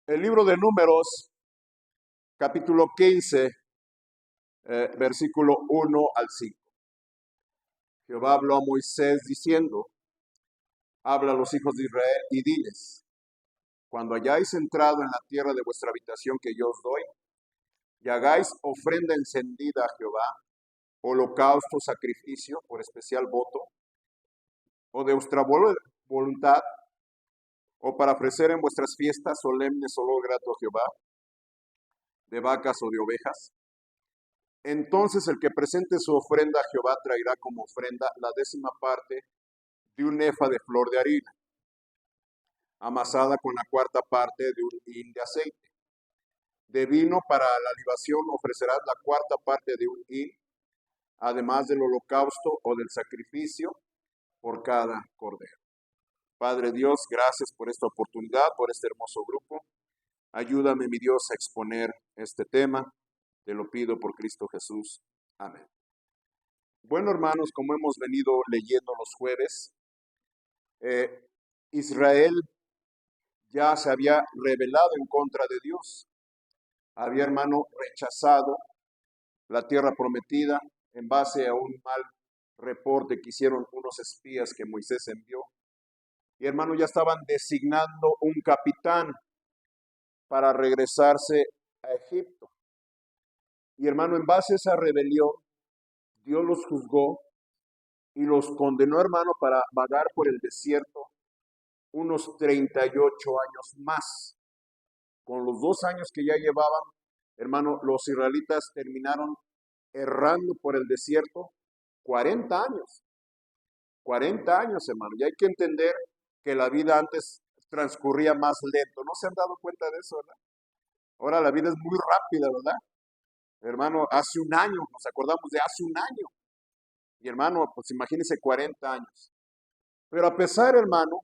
El libro de Números, capítulo 15, versículo 1 al 5. Jehová habló a Moisés diciendo, habla a los hijos de Israel y diles, cuando hayáis entrado en la tierra de vuestra habitación que yo os doy, y hagáis ofrenda encendida a Jehová, holocausto, sacrificio, por especial voto, o de vuestra voluntad, o para ofrecer en vuestras fiestas solemnes olor grato a Jehová, de vacas o de ovejas. Entonces el que presente su ofrenda a Jehová traerá como ofrenda la 10ª parte de un efa de flor de harina, amasada con la 4ª parte de un hin de aceite. De vino para la libación ofrecerás la 4ª parte de un hin, además del holocausto o del sacrificio por cada cordero. Padre Dios, gracias por esta oportunidad, por este hermoso grupo. Ayúdame, mi Dios, a exponer este tema. Te lo pido por Cristo Jesús. Amén. Bueno, hermanos, como hemos venido leyendo los jueves, Israel ya se había rebelado en contra de Dios. Había, hermano, rechazado la tierra prometida en base a un mal reporte que hicieron unos espías que Moisés envió. Y, hermano, ya estaban designando un capitán para regresarse a Egipto. Y, hermano, en base a esa rebelión, Dios los juzgó y los condenó, hermano, para vagar por el desierto unos 38 años más. Con los 2 años que ya llevaban, hermano, los israelitas terminaron errando por el desierto 40 años. 40 años, hermano. Y hay que entender que la vida antes transcurría más lento. ¿No se han dado cuenta de eso, verdad? Ahora la vida es muy rápida, ¿verdad? Hermano, hace un año, nos acordamos de hace un año. Y hermano, pues imagínense 40 años. Pero a pesar, hermano,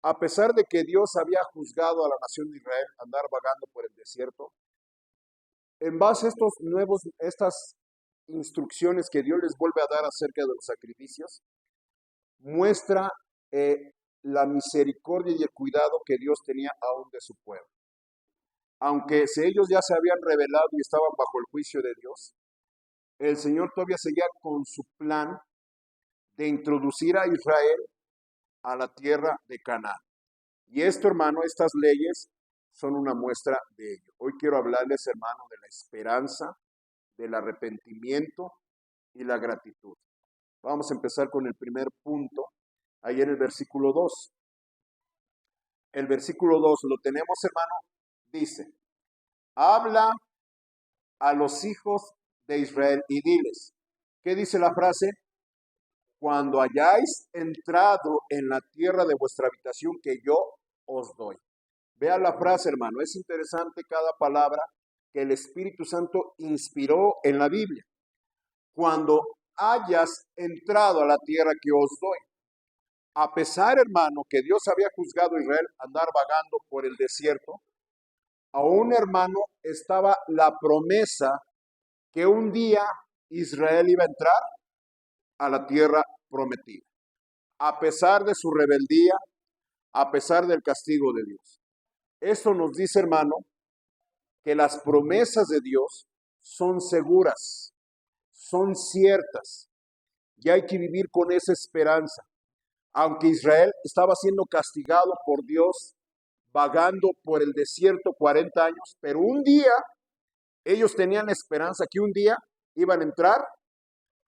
a pesar de que Dios había juzgado a la nación de Israel andar vagando por el desierto, en base a estas instrucciones que Dios les vuelve a dar acerca de los sacrificios, muestra la misericordia y el cuidado que Dios tenía aún de su pueblo. Aunque ellos ya se habían rebelado y estaban bajo el juicio de Dios, el Señor todavía seguía con su plan de introducir a Israel a la tierra de Canaán. Y esto, hermano, estas leyes son una muestra de ello. Hoy quiero hablarles, hermano, de la esperanza, del arrepentimiento y la gratitud. Vamos a empezar con el primer punto, ahí en el versículo 2. El versículo 2, ¿lo tenemos, hermano? Dice, habla a los hijos de Israel y diles. ¿Qué dice la frase? Cuando hayáis entrado en la tierra de vuestra habitación que yo os doy. Vea la frase, hermano. Es interesante cada palabra que el Espíritu Santo inspiró en la Biblia. Cuando hayas entrado a la tierra que os doy. A pesar, hermano, que Dios había juzgado a Israel andar vagando por el desierto, aún, hermano, estaba la promesa que un día Israel iba a entrar a la tierra prometida. A pesar de su rebeldía, a pesar del castigo de Dios. Esto nos dice, hermano, que las promesas de Dios son seguras, son ciertas, y hay que vivir con esa esperanza. Aunque Israel estaba siendo castigado por Dios, vagando por el desierto 40 años, pero un día ellos tenían esperanza que un día iban a entrar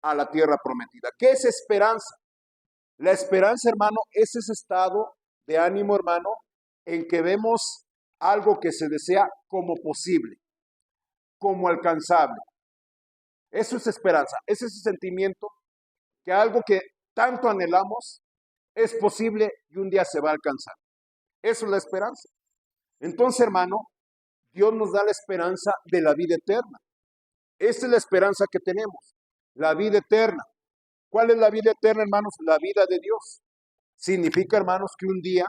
a la tierra prometida. ¿Qué es esperanza? La esperanza, hermano, es ese estado de ánimo, hermano, en que vemos algo que se desea como posible, como alcanzable. Eso es esperanza, es ese sentimiento que algo que tanto anhelamos es posible y un día se va a alcanzar. Eso es la esperanza. Entonces, hermano, Dios nos da la esperanza de la vida eterna. Esa es la esperanza que tenemos, la vida eterna. ¿Cuál es la vida eterna, hermanos? La vida de Dios. Significa, hermanos, que un día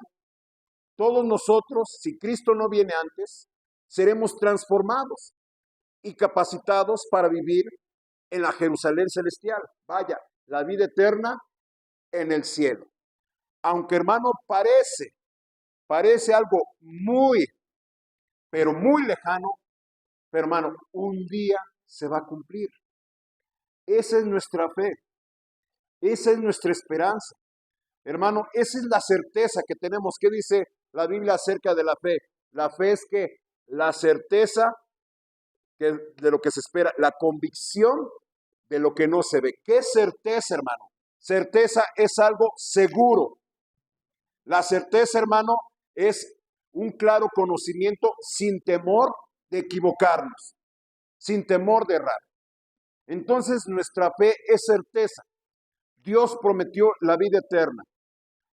todos nosotros, si Cristo no viene antes, seremos transformados y capacitados para vivir en la Jerusalén celestial. Vaya, la vida eterna en el cielo. Aunque, hermano, parece algo muy pero muy lejano, pero hermano, un día se va a cumplir. Esa es nuestra fe, esa es nuestra esperanza. Hermano, esa es la certeza que tenemos. ¿Qué dice la Biblia acerca de la fe? La fe es que la certeza de lo que se espera, la convicción de lo que no se ve. ¿Qué es certeza, hermano? Certeza es algo seguro. La certeza, hermano, es un claro conocimiento sin temor de equivocarnos, sin temor de errar. Entonces nuestra fe es certeza. Dios prometió la vida eterna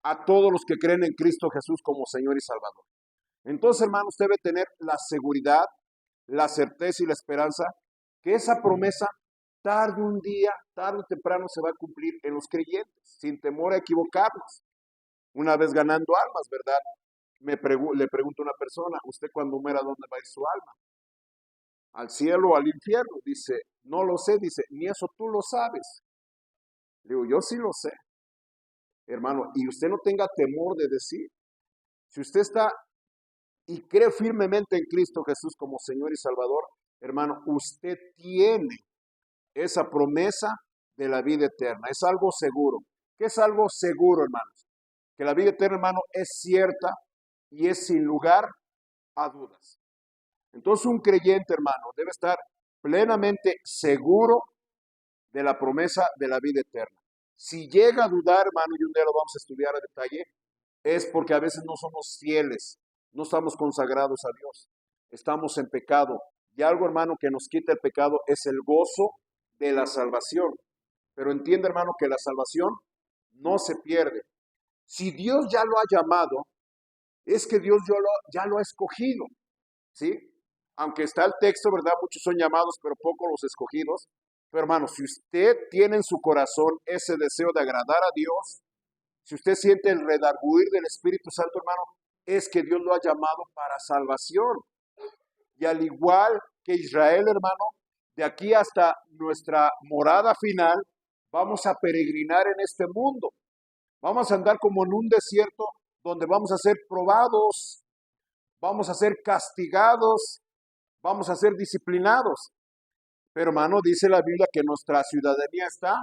a todos los que creen en Cristo Jesús como Señor y Salvador. Entonces, hermano, usted debe tener la seguridad, la certeza y la esperanza que esa promesa tarde un día, tarde o temprano se va a cumplir en los creyentes, sin temor a equivocarnos. Una vez ganando almas, ¿verdad? Le pregunto a una persona, ¿usted cuando muera dónde va a ir su alma? ¿Al cielo o al infierno? Dice, no lo sé, dice, ni eso tú lo sabes. Le digo, yo sí lo sé, hermano, y usted no tenga temor de decir, si usted está y cree firmemente en Cristo Jesús como Señor y Salvador, hermano, usted tiene esa promesa de la vida eterna. Es algo seguro. ¿Qué es algo seguro, hermanos? Que la vida eterna, hermano, es cierta y es sin lugar a dudas. Entonces un creyente, hermano, debe estar plenamente seguro de la promesa de la vida eterna. Si llega a dudar, hermano, y un día lo vamos a estudiar a detalle, es porque a veces no somos fieles, no estamos consagrados a Dios, estamos en pecado. Y algo, hermano, que nos quita el pecado es el gozo de la salvación. Pero entiende, hermano, que la salvación no se pierde. Si Dios ya lo ha llamado, es que Dios ya lo ha escogido, ¿sí? Aunque está el texto, ¿verdad? Muchos son llamados, pero pocos los escogidos. Pero hermano, si usted tiene en su corazón ese deseo de agradar a Dios, si usted siente el redarguir del Espíritu Santo, hermano, es que Dios lo ha llamado para salvación. Y al igual que Israel, hermano, de aquí hasta nuestra morada final, vamos a peregrinar en este mundo. Vamos a andar como en un desierto donde vamos a ser probados, vamos a ser castigados, vamos a ser disciplinados. Pero hermano, dice la Biblia que nuestra ciudadanía está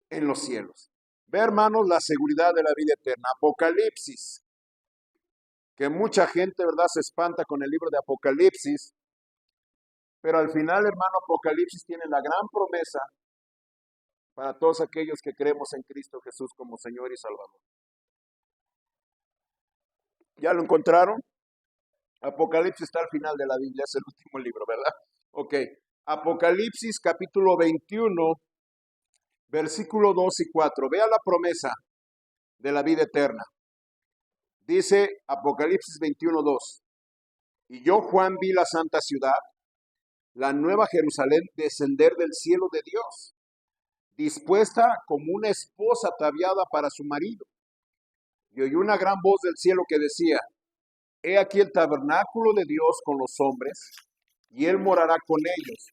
en los cielos. Ve, hermanos, la seguridad de la vida eterna. Apocalipsis, que mucha gente, ¿verdad?, se espanta con el libro de Apocalipsis, pero al final, hermano, Apocalipsis tiene la gran promesa para todos aquellos que creemos en Cristo Jesús como Señor y Salvador. ¿Ya lo encontraron? Apocalipsis está al final de la Biblia, es el último libro, ¿verdad? Ok. Apocalipsis capítulo 21, versículo 2 y 4. Vea la promesa de la vida eterna. Dice Apocalipsis 21, 2. Y yo, Juan, vi la santa ciudad, la nueva Jerusalén, descender del cielo de Dios, dispuesta como una esposa ataviada para su marido. Y oí una gran voz del cielo que decía, he aquí el tabernáculo de Dios con los hombres, y él morará con ellos,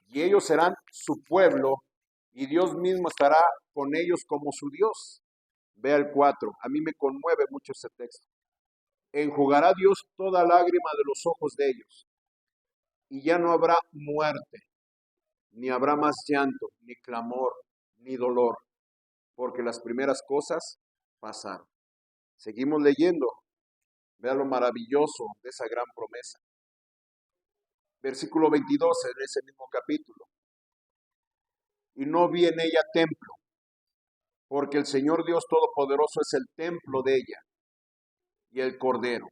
y ellos serán su pueblo, y Dios mismo estará con ellos como su Dios. Vea el 4, a mí me conmueve mucho ese texto. Enjugará Dios toda lágrima de los ojos de ellos, y ya no habrá muerte, ni habrá más llanto, ni clamor, ni dolor, porque las primeras cosas pasaron. Seguimos leyendo. Vea lo maravilloso de esa gran promesa. Versículo 22 en ese mismo capítulo. Y no vi en ella templo, porque el Señor Dios Todopoderoso es el templo de ella y el Cordero.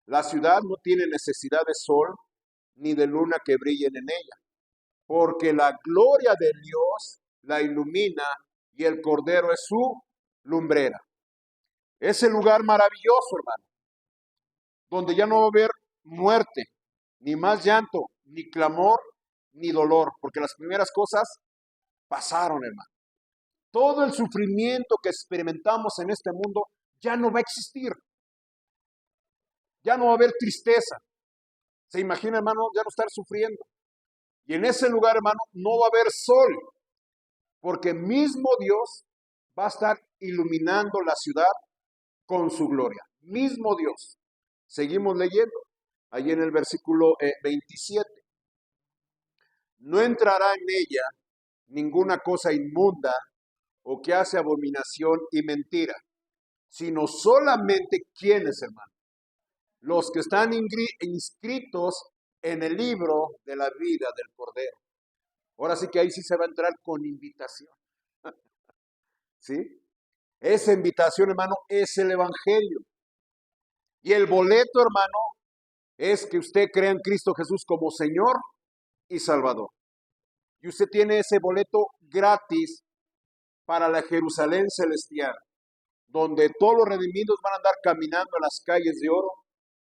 La ciudad no tiene necesidad de sol ni de luna que brillen en ella, porque la gloria de Dios la ilumina y el Cordero es su lumbrera. Ese lugar maravilloso, hermano, donde ya no va a haber muerte, ni más llanto, ni clamor, ni dolor, porque las primeras cosas pasaron, hermano. Todo el sufrimiento que experimentamos en este mundo ya no va a existir. Ya no va a haber tristeza. ¿Se imagina, hermano, ya no estar sufriendo? Y en ese lugar, hermano, no va a haber sol, porque mismo Dios va a estar iluminando la ciudad con su gloria. Mismo Dios. Seguimos leyendo. Ahí en el versículo 27. No entrará en ella ninguna cosa inmunda o que hace abominación y mentira, sino solamente quienes, hermano, los que están inscritos en el libro de la vida del Cordero. Ahora sí que ahí sí se va a entrar con invitación. ¿Sí? Esa invitación, hermano, es el Evangelio. Y el boleto, hermano, es que usted crea en Cristo Jesús como Señor y Salvador. Y usted tiene ese boleto gratis para la Jerusalén celestial, donde todos los redimidos van a andar caminando en las calles de oro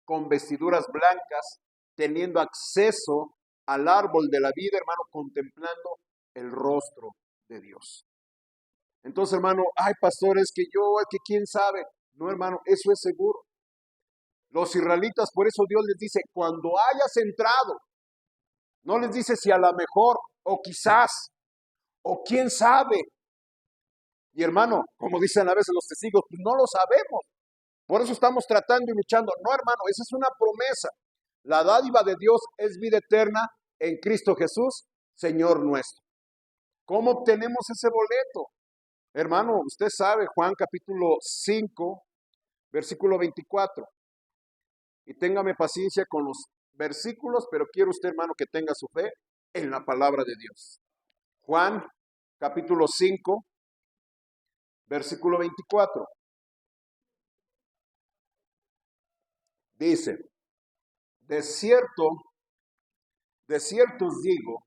con vestiduras blancas, teniendo acceso al árbol de la vida, hermano, contemplando el rostro de Dios. Entonces, hermano, ay, pastores, que quién sabe. No, hermano, eso es seguro. Los israelitas, por eso Dios les dice, cuando hayas entrado, no les dice si a lo mejor, o quizás, o quién sabe. Y hermano, como dicen a veces los testigos, pues no lo sabemos. Por eso estamos tratando y luchando. No, hermano, esa es una promesa. La dádiva de Dios es vida eterna en Cristo Jesús, Señor nuestro. ¿Cómo obtenemos ese boleto? Hermano, usted sabe, Juan capítulo 5, versículo 24. Y téngame paciencia con los versículos, pero quiero usted, hermano, que tenga su fe en la palabra de Dios. Juan capítulo 5, versículo 24. Dice, de cierto os digo,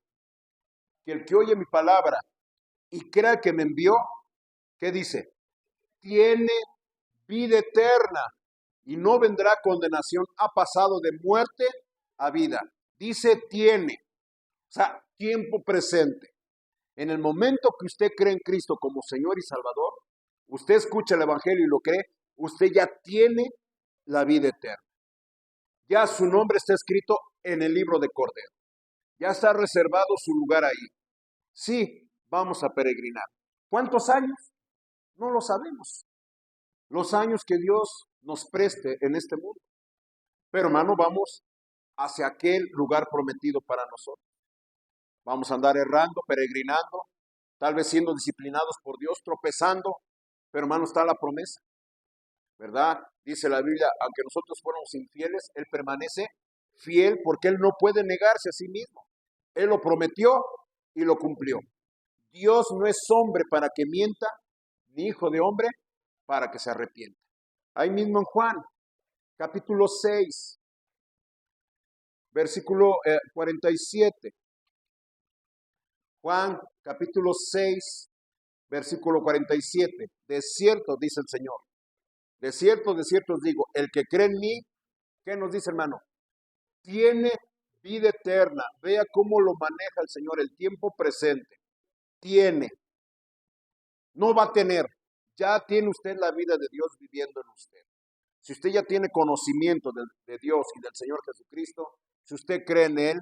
que el que oye mi palabra y crea que me envió, ¿qué dice? Tiene vida eterna y no vendrá condenación. Ha pasado de muerte a vida. Dice tiene, o sea, tiempo presente. En el momento que usted cree en Cristo como Señor y Salvador, usted escucha el Evangelio y lo cree, usted ya tiene la vida eterna. Ya su nombre está escrito en el libro de Cordero. Ya está reservado su lugar ahí. Sí, vamos a peregrinar. ¿Cuántos años? No lo sabemos. Los años que Dios nos preste en este mundo. Pero hermano, vamos hacia aquel lugar prometido para nosotros. Vamos a andar errando, peregrinando, tal vez siendo disciplinados por Dios, tropezando, pero hermano, está la promesa, ¿verdad? Dice la Biblia, aunque nosotros fuéramos infieles, Él permanece fiel porque Él no puede negarse a sí mismo. Él lo prometió y lo cumplió. Dios no es hombre para que mienta, ni hijo de hombre para que se arrepienta. Ahí mismo en Juan, capítulo 6, versículo 47. Juan, capítulo 6, versículo 47. De cierto, dice el Señor. De cierto os digo, el que cree en mí, ¿qué nos dice, hermano? Tiene vida eterna. Vea cómo lo maneja el Señor, el tiempo presente. Tiene. No va a tener. Ya tiene usted la vida de Dios viviendo en usted. Si usted ya tiene conocimiento de Dios y del Señor Jesucristo, si usted cree en Él,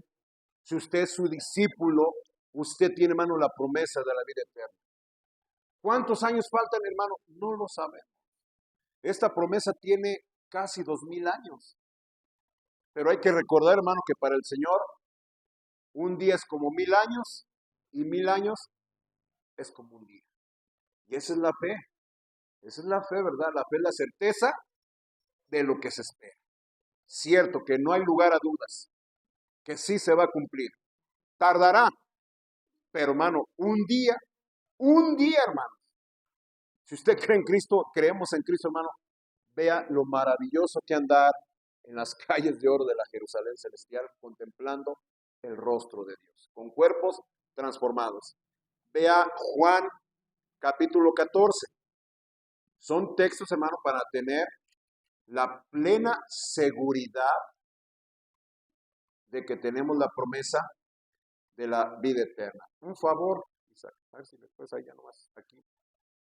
si usted es su discípulo, usted tiene, hermano, la promesa de la vida eterna. ¿Cuántos años faltan, hermano? No lo sabemos. Esta promesa tiene casi 2000 años. Pero hay que recordar, hermano, que para el Señor un día es como 1000 años y 1000 años es como un día. Y esa es la fe. Esa es la fe, ¿verdad? La fe es la certeza de lo que se espera. Cierto que no hay lugar a dudas, que sí se va a cumplir. Tardará, pero hermano, un día, hermano. Si usted cree en Cristo, creemos en Cristo, hermano, vea lo maravilloso que andar en las calles de oro de la Jerusalén celestial, contemplando el rostro de Dios, con cuerpos transformados. Vea Juan capítulo 14. Son textos, hermano, para tener la plena seguridad de que tenemos la promesa de la vida eterna. Un favor, Isaac, a ver si después ahí ya nomás aquí,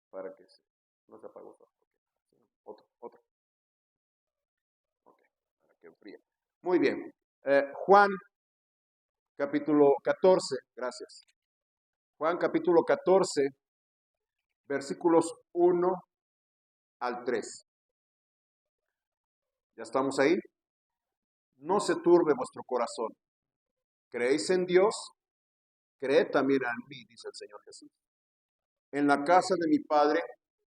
para que no se apague otro. Otro. Ok, para que enfríe. Muy bien. Juan capítulo 14, gracias. Juan capítulo 14, versículos 1 al 3. ¿Ya estamos ahí? no se turbe vuestro corazón. ¿Creéis en Dios? Creed también en mí, dice el Señor Jesús. En la casa de mi Padre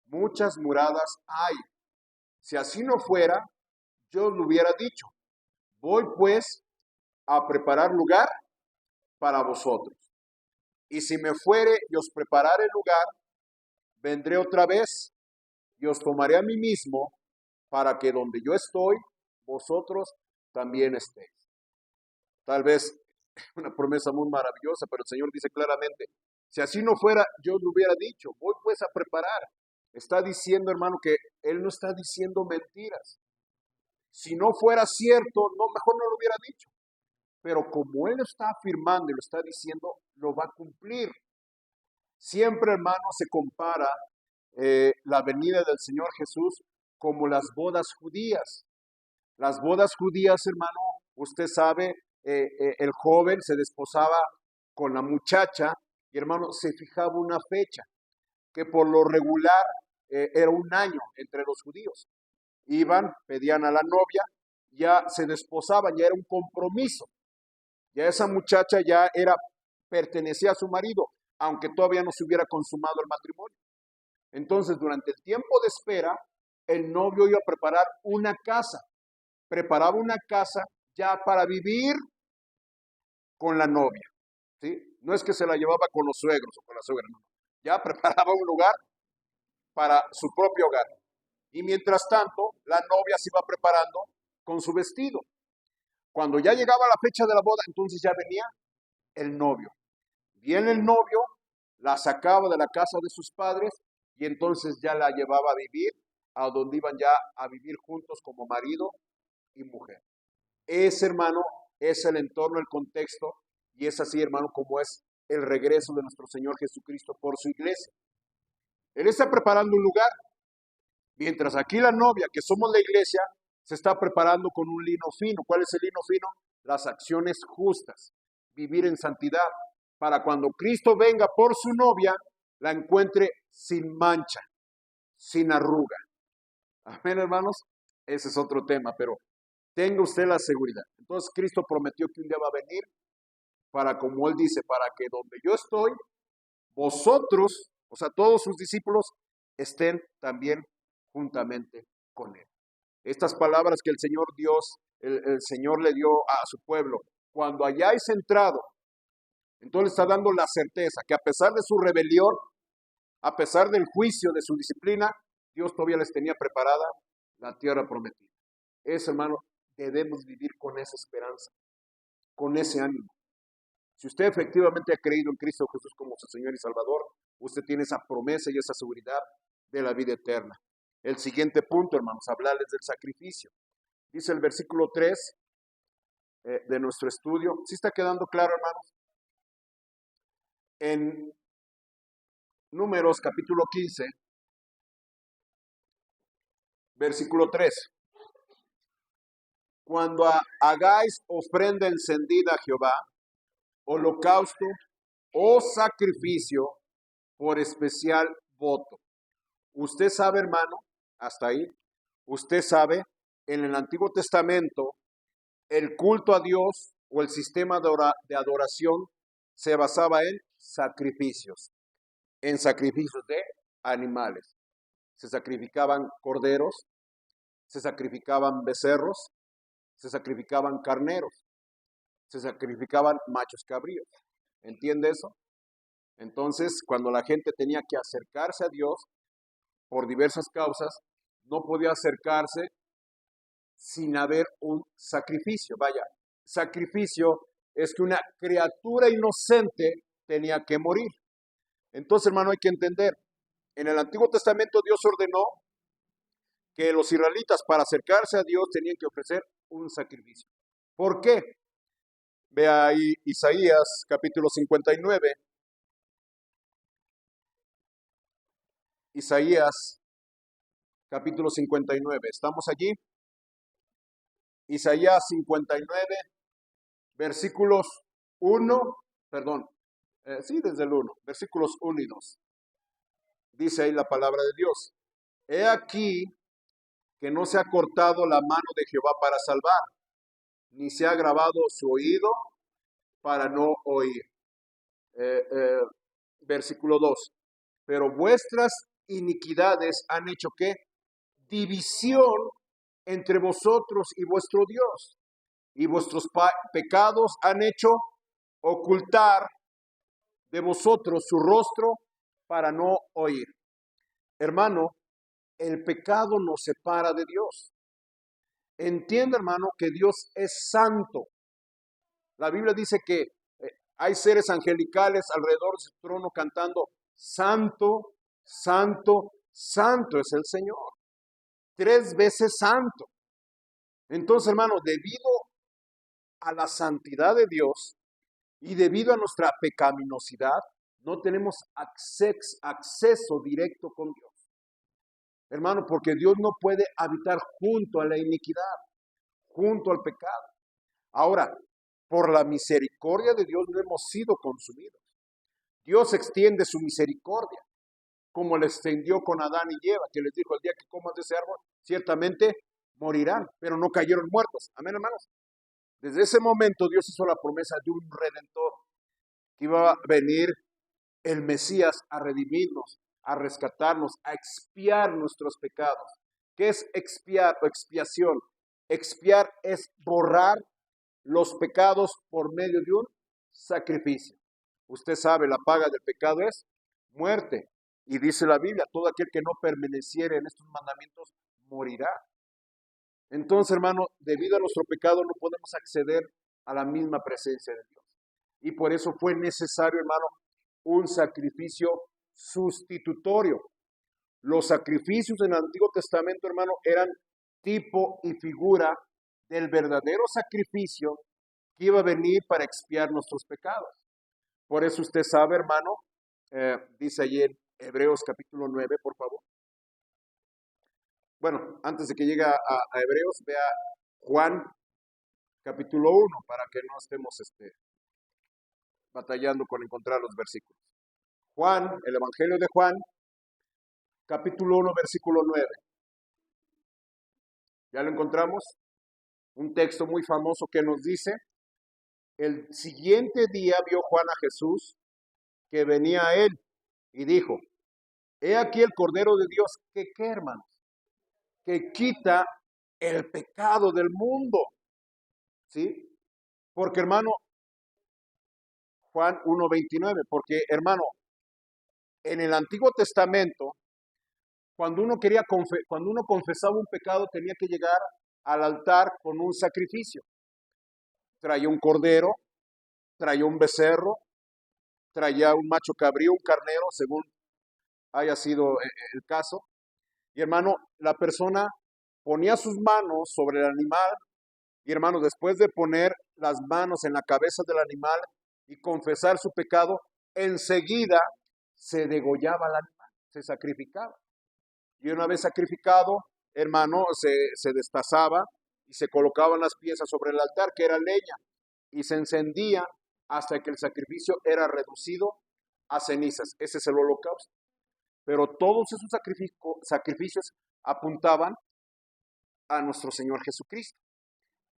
muchas moradas hay. Si así no fuera, yo os lo hubiera dicho. Voy pues a preparar lugar para vosotros. Y si me fuere y os preparare lugar, vendré otra vez y os tomaré a mí mismo, para que donde yo estoy, vosotros también estéis. Tal vez una promesa muy maravillosa, pero el Señor dice claramente, si así no fuera, yo lo hubiera dicho, voy pues a preparar. Está diciendo, hermano, que Él no está diciendo mentiras. Si no fuera cierto, no, mejor no lo hubiera dicho. Pero como Él lo está afirmando y lo está diciendo, lo va a cumplir. Siempre, hermano, se compara la venida del Señor Jesús como las bodas judías. Las bodas judías, hermano, usted sabe, el joven se desposaba con la muchacha y, hermano, se fijaba una fecha, que por lo regular era un año entre los judíos. Iban, pedían a la novia, ya se desposaban, ya era un compromiso. Ya esa muchacha ya pertenecía a su marido, aunque todavía no se hubiera consumado el matrimonio. Entonces, durante el tiempo de espera, el novio iba a preparar una casa. Preparaba una casa ya para vivir con la novia. ¿Sí? No es que se la llevaba con los suegros o con la suegra, no. Ya preparaba un lugar para su propio hogar. Y mientras tanto, la novia se iba preparando con su vestido. Cuando ya llegaba la fecha de la boda, entonces ya venía el novio. Viene el novio, la sacaba de la casa de sus padres y entonces ya la llevaba a vivir a donde iban ya a vivir juntos como marido y mujer. Ese, hermano, es el entorno, el contexto, y es así, hermano, como es el regreso de nuestro Señor Jesucristo por su iglesia. Él está preparando un lugar, mientras aquí la novia, que somos la iglesia, se está preparando con un lino fino. ¿Cuál es el lino fino? Las acciones justas, vivir en santidad, para cuando Cristo venga por su novia, la encuentre sin mancha, sin arruga. Amén, hermanos. Ese es otro tema, pero tenga usted la seguridad. Entonces Cristo prometió que un día va a venir para, como Él dice, para que donde yo estoy, vosotros, o sea, todos sus discípulos, estén también juntamente con Él. Estas palabras que el Señor Dios, el Señor le dio a su pueblo, cuando hayáis entrado, entonces está dando la certeza que a pesar de su rebelión, a pesar del juicio de su disciplina, Dios todavía les tenía preparada la tierra prometida. Eso, hermano, debemos vivir con esa esperanza, con ese ánimo. Si usted efectivamente ha creído en Cristo Jesús como su Señor y Salvador, usted tiene esa promesa y esa seguridad de la vida eterna. El siguiente punto, hermanos, hablarles del sacrificio. Dice el versículo 3 de nuestro estudio. ¿Sí está quedando claro, hermanos? En Números capítulo 15, versículo 3. Cuando hagáis ofrenda encendida a Jehová, holocausto o sacrificio por especial voto. Usted sabe, hermano, hasta ahí, usted sabe, en el Antiguo Testamento, el culto a Dios o el sistema de adoración se basaba en sacrificios de animales. Se sacrificaban corderos, se sacrificaban becerros, se sacrificaban carneros, se sacrificaban machos cabríos. ¿Entiende eso? Entonces, cuando la gente tenía que acercarse a Dios por diversas causas, no podía acercarse sin haber un sacrificio. Vaya, sacrificio es que una criatura inocente tenía que morir. Entonces, hermano, hay que entender, en el Antiguo Testamento Dios ordenó que los israelitas para acercarse a Dios tenían que ofrecer un sacrificio. ¿Por qué? Vea ahí Isaías capítulo 59. Isaías capítulo 59. ¿Estamos allí? Isaías 59, versículos 1, perdón, sí, desde el 1, versículos 1 y 2. Dice ahí la palabra de Dios. He aquí que no se ha cortado la mano de Jehová para salvar, ni se ha grabado su oído para no oír. Versículo 2. Pero vuestras iniquidades han hecho ¿qué? División entre vosotros y vuestro Dios. Y vuestros pecados han hecho ocultar de vosotros su rostro para no oír. Hermano, el pecado nos separa de Dios. Entienda, hermano, que Dios es santo. La Biblia dice que hay seres angelicales alrededor de su trono cantando, santo, santo, santo es el Señor. 3 veces santo. Entonces, hermano, debido a la santidad de Dios y debido a nuestra pecaminosidad, no tenemos acceso directo con Dios. Hermano, porque Dios no puede habitar junto a la iniquidad, junto al pecado. Ahora, por la misericordia de Dios no hemos sido consumidos. Dios extiende su misericordia, como le extendió con Adán y Eva, que les dijo, el día que comas de ese árbol, ciertamente morirán, pero no cayeron muertos. Amén, hermanos. Desde ese momento Dios hizo la promesa de un redentor, que iba a venir el Mesías a redimirnos, a rescatarnos, a expiar nuestros pecados. ¿Qué es expiar o expiación? Expiar es borrar los pecados por medio de un sacrificio. Usted sabe, la paga del pecado es muerte. Y dice la Biblia, todo aquel que no permaneciere en estos mandamientos morirá. Entonces, hermano, debido a nuestro pecado no podemos acceder a la misma presencia de Dios. Y por eso fue necesario, hermano, un sacrificio sustitutorio. Los sacrificios en el Antiguo Testamento, hermano, eran tipo y figura del verdadero sacrificio que iba a venir para expiar nuestros pecados. Por eso usted sabe, hermano, dice allí en Hebreos capítulo 9, por favor. Bueno, antes de que llegue a Hebreos, vea Juan capítulo 1, para que no estemos batallando con encontrar los versículos. Juan, el Evangelio de Juan, capítulo 1, versículo 9. ¿Ya lo encontramos? Un texto muy famoso que nos dice, el siguiente día vio Juan a Jesús que venía a él y dijo, he aquí el Cordero de Dios, que ¿qué, hermanos? Que quita el pecado del mundo. ¿Sí? Porque, hermano, Juan 1:29, porque, hermano, en el Antiguo Testamento, cuando uno confesaba un pecado, tenía que llegar al altar con un sacrificio. Traía un cordero, traía un becerro, traía un macho cabrío, un carnero, según haya sido el caso. Y hermano, la persona ponía sus manos sobre el animal y hermano, después de poner las manos en la cabeza del animal y confesar su pecado, enseguida se degollaba el animal, se sacrificaba. Y una vez sacrificado, hermano, se destazaba y se colocaban las piezas sobre el altar, que era leña, y se encendía hasta que el sacrificio era reducido a cenizas. Ese es el holocausto. Pero todos esos sacrificios apuntaban a nuestro Señor Jesucristo,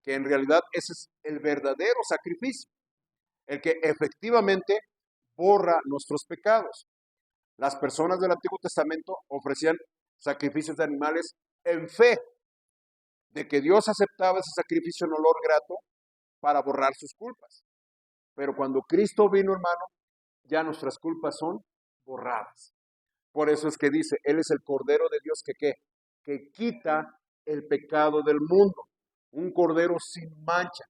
que en realidad ese es el verdadero sacrificio, el que efectivamente borra nuestros pecados. Las personas del Antiguo Testamento ofrecían sacrificios de animales en fe de que Dios aceptaba ese sacrificio en olor grato para borrar sus culpas. Pero cuando Cristo vino, hermano, ya nuestras culpas son borradas. Por eso es que dice, Él es el Cordero de Dios que quita el pecado del mundo. Un Cordero sin mancha,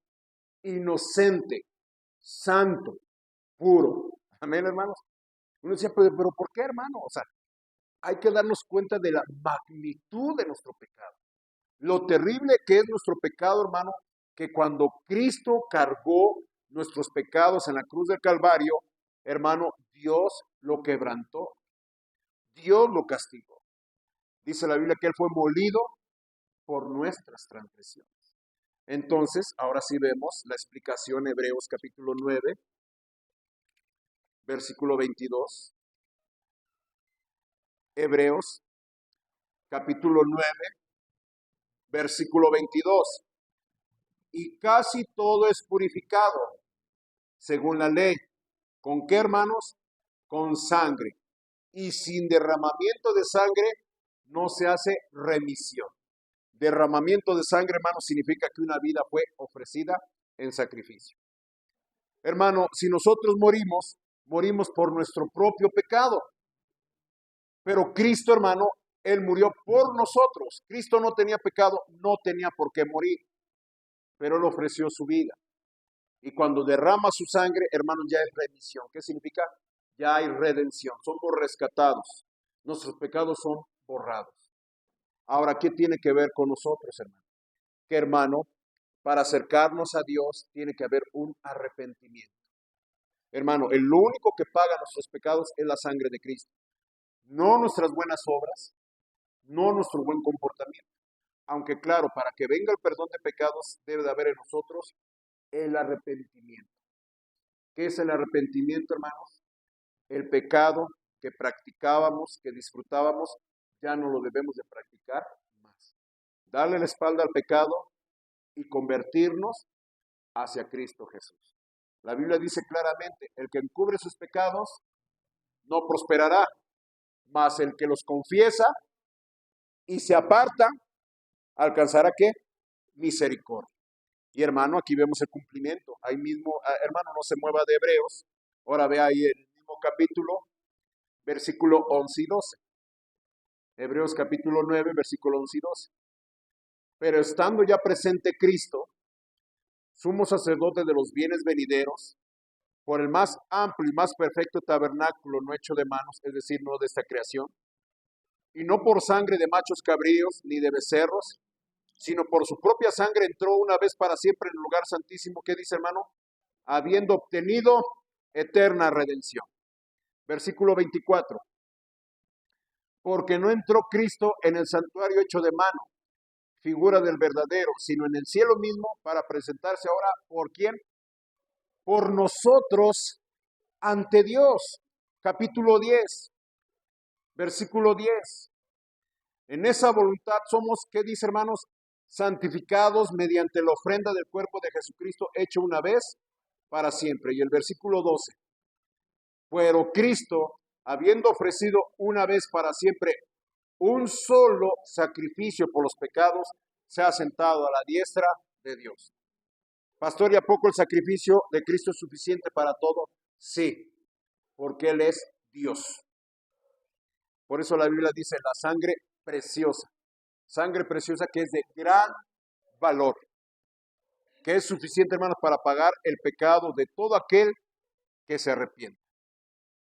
inocente, santo, puro. Amén, hermanos. Uno decía, pero ¿por qué, hermano? O sea, hay que darnos cuenta de la magnitud de nuestro pecado. Lo terrible que es nuestro pecado, hermano, que cuando Cristo cargó nuestros pecados en la cruz del Calvario, hermano, Dios lo quebrantó. Dios lo castigó. Dice la Biblia que Él fue molido por nuestras transgresiones. Entonces, ahora sí vemos la explicación, Hebreos capítulo 9, versículo 22. Hebreos capítulo 9, versículo 22. y casi todo es purificado, según la ley. ¿Con qué, hermanos? Con sangre. Y sin derramamiento de sangre no se hace remisión. Derramamiento de sangre, hermanos, significa que una vida fue ofrecida en sacrificio. Hermano, si nosotros morimos, morimos por nuestro propio pecado. Pero Cristo, hermano, Él murió por nosotros. Cristo no tenía pecado, no tenía por qué morir, pero Él ofreció su vida. Y cuando derrama su sangre, hermanos, ya es remisión. ¿Qué significa? Ya hay redención. Somos rescatados. Nuestros pecados son borrados. Ahora, ¿qué tiene que ver con nosotros, hermano? Que, hermano, para acercarnos a Dios tiene que haber un arrepentimiento. Hermano, el único que paga nuestros pecados es la sangre de Cristo. No nuestras buenas obras, no nuestro buen comportamiento. Aunque claro, para que venga el perdón de pecados debe de haber en nosotros el arrepentimiento. ¿Qué es el arrepentimiento, hermanos? El pecado que practicábamos, que disfrutábamos, ya no lo debemos de practicar más. Darle la espalda al pecado y convertirnos hacia Cristo Jesús. La Biblia dice claramente, el que encubre sus pecados no prosperará, mas el que los confiesa y se aparta, alcanzará ¿qué? Misericordia. Y hermano, aquí vemos el cumplimiento. Ahí mismo, hermano, no se mueva de Hebreos. Ahora ve ahí el mismo capítulo, versículo 11 y 12. Hebreos capítulo 9, versículo 11 y 12. Pero estando ya presente Cristo, sumo sacerdote de los bienes venideros, por el más amplio y más perfecto tabernáculo no hecho de manos, es decir, no de esta creación, y no por sangre de machos cabríos ni de becerros, sino por su propia sangre entró una vez para siempre en el lugar santísimo. ¿Qué dice, hermano? Habiendo obtenido eterna redención. Versículo 24. Porque no entró Cristo en el santuario hecho de mano, figura del verdadero, sino en el cielo mismo para presentarse ahora, ¿por quién? Por nosotros ante Dios. Capítulo 10, versículo 10. En esa voluntad somos, ¿qué dice, hermanos? Santificados mediante la ofrenda del cuerpo de Jesucristo hecho una vez para siempre. Y el versículo 12. Pero Cristo, habiendo ofrecido una vez para siempre un solo sacrificio por los pecados, se ha sentado a la diestra de Dios. Pastor, ¿y a poco el sacrificio de Cristo es suficiente para todo? Sí, porque Él es Dios. Por eso la Biblia dice la sangre preciosa que es de gran valor, que es suficiente, hermanos, para pagar el pecado de todo aquel que se arrepiente.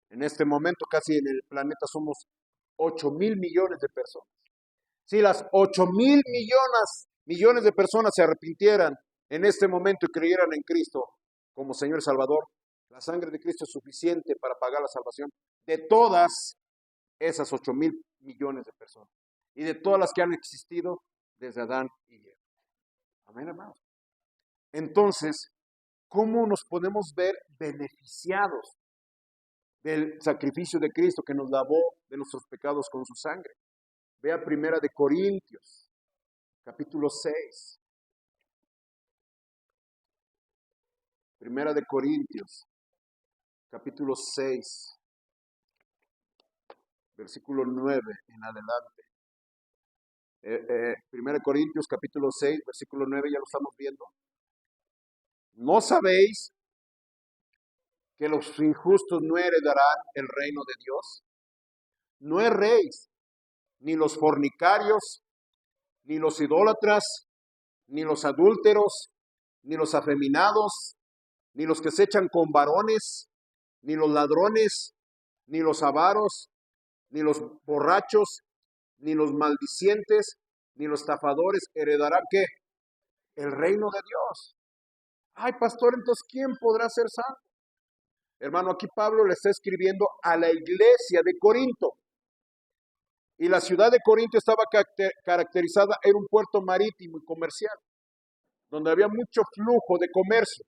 En este momento casi en el planeta somos 8,000 millones de personas. Si las 8,000 millones de personas se arrepintieran en este momento y creyeran en Cristo como Señor y Salvador, la sangre de Cristo es suficiente para pagar la salvación de todas esas 8,000 millones de personas y de todas las que han existido desde Adán y Eva. Amén, hermanos. Entonces, ¿cómo nos podemos ver beneficiados del sacrificio de Cristo que nos lavó de nuestros pecados con su sangre? Vea Primera de Corintios, capítulo 6. Primera de Corintios, capítulo 6, versículo 9 en adelante. Primera de Corintios, capítulo 6, versículo 9, ya lo estamos viendo. ¿No sabéis que los injustos no heredarán el reino de Dios? No erréis, ni los fornicarios, ni los idólatras, ni los adúlteros, ni los afeminados, ni los que se echan con varones, ni los ladrones, ni los avaros, ni los borrachos, ni los maldicientes, ni los estafadores heredarán ¿qué? El reino de Dios. Ay, pastor, entonces ¿quién podrá ser santo? Hermano, aquí Pablo le está escribiendo a la iglesia de Corinto. Y la ciudad de Corinto estaba caracterizada, era un puerto marítimo y comercial, donde había mucho flujo de comercio,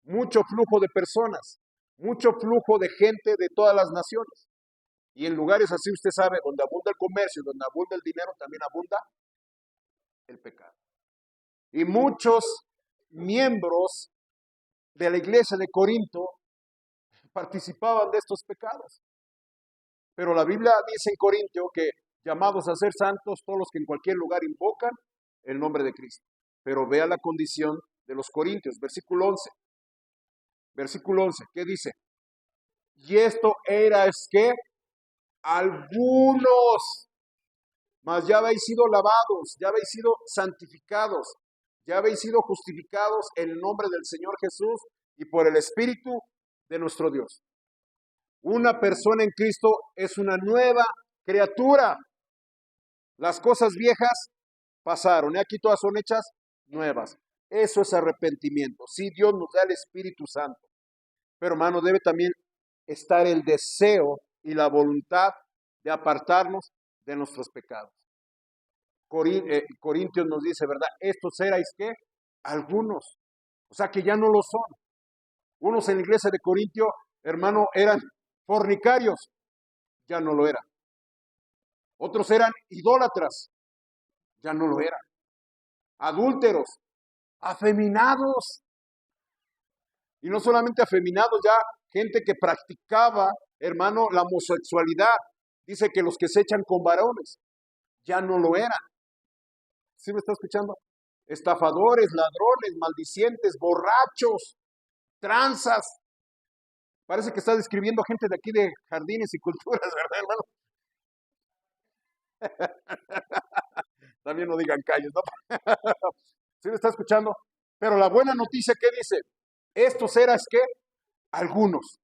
mucho flujo de personas, mucho flujo de gente de todas las naciones. Y en lugares así, usted sabe, donde abunda el comercio, donde abunda el dinero, también abunda el pecado. Y muchos miembros de la iglesia de Corinto participaban de estos pecados. Pero la Biblia dice en Corintio que llamados a ser santos todos los que en cualquier lugar invocan el nombre de Cristo. Pero vea la condición de los corintios, versículo 11. Versículo 11, ¿qué dice? Y esto era es que algunos, mas ya habéis sido lavados, ya habéis sido santificados, ya habéis sido justificados en el nombre del Señor Jesús y por el Espíritu de nuestro Dios. Una persona en Cristo es una nueva criatura. Las cosas viejas pasaron y aquí todas son hechas nuevas. Eso es arrepentimiento. Sí, Dios nos da el Espíritu Santo. Pero hermano, debe también estar el deseo y la voluntad de apartarnos de nuestros pecados. Corintios nos dice, ¿verdad? Estos erais ¿qué? Algunos. O sea que ya no lo son. Unos en la iglesia de Corintio, hermano, eran fornicarios. Ya no lo eran. Otros eran idólatras. Ya no lo eran. Adúlteros. Afeminados. Y no solamente afeminados, ya gente que practicaba, hermano, la homosexualidad. Dice que los que se echan con varones ya no lo eran. ¿Sí me está escuchando? Estafadores, ladrones, maldicientes, borrachos, tranzas. Parece que está describiendo gente de aquí de jardines y culturas, ¿verdad, hermano? También no digan calles, ¿no? ¿Sí me está escuchando? Pero la buena noticia, ¿qué dice? Estos eras, ¿qué? Algunos.